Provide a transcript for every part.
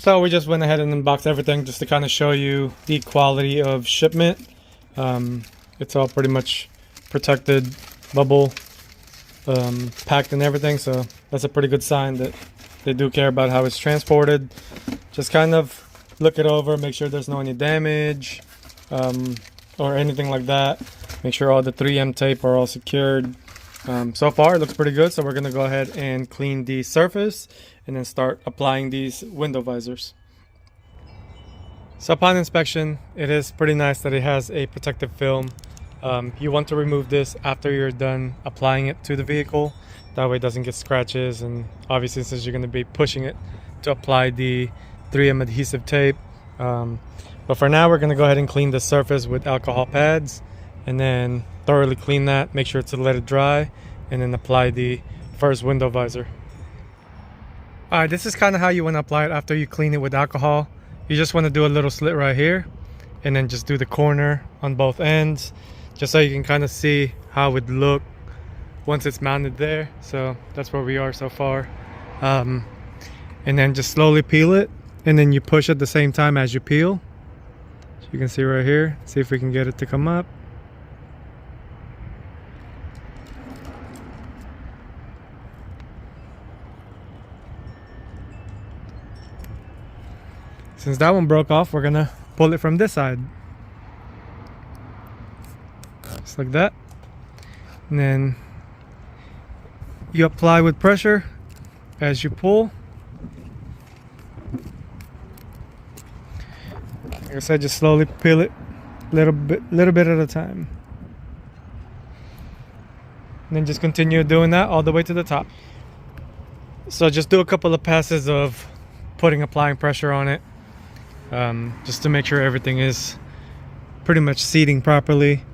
So we just went ahead and unboxed everything just to kind of show you the quality of shipment. It's all pretty much protected, bubble packed and everything, so that's a pretty good sign that they do care about how it's transported. Just kind of look it over, make sure there's no any damage or anything like that. Make sure all the 3M tape are all secured. So far it looks pretty good, so we're gonna go ahead and clean the surface and then start applying these window visors. So upon inspection, it is pretty nice that it has a protective film. You want to remove this after you're done applying it to the vehicle. That way it doesn't get scratches, and obviously since you're going to be pushing it to apply the 3M adhesive tape. But for now we're going to go ahead and clean the surface with alcohol pads and then thoroughly clean that, make sure to let it dry, and then apply the first window visor. Alright, this is kind of how you want to apply it after you clean it with alcohol. You just want to do a little slit right here and then just do the corner on both ends, just so you can kind of see how it would look once it's mounted there. So that's where we are so far. And then just slowly peel it, and then you push at the same time as you peel. So you can see right here, see if we can get it to come up. Since that one broke off, we're gonna pull it from this side. Just like that. And then you apply with pressure as you pull. Like I said, just slowly peel it little bit at a time. And then just continue doing that all the way to the top. So just do a couple of passes of applying pressure on it. Just to make sure everything is pretty much seating properly.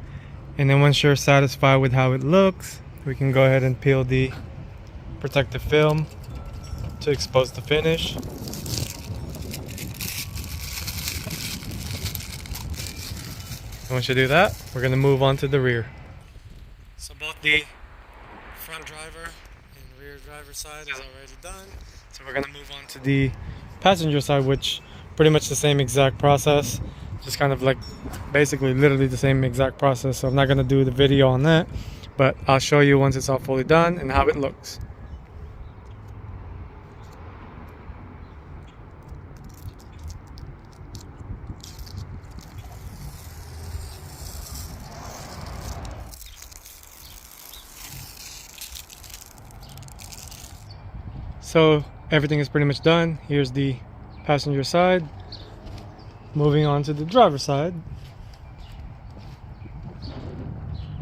And then once you're satisfied with how it looks, we can go ahead and peel the protective film to expose the finish. Once you do that, we're going to move on to the rear. So both the front driver and rear driver side is already done. So we're going to move on to the passenger side, which pretty much the same exact process, just kind of like basically literally the same exact process. So I'm not going to do the video on that, but I'll show you once it's all fully done and how it looks. So everything is pretty much done. Here's the passenger side. Moving on to the driver's side.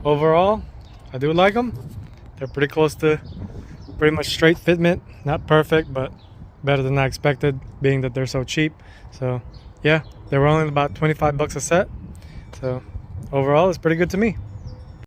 Overall, I do like them. They're pretty close to pretty much straight fitment. Not perfect, but better than I expected, being that they're so cheap. So yeah, they were only about 25 bucks a set. So overall, it's pretty good to me.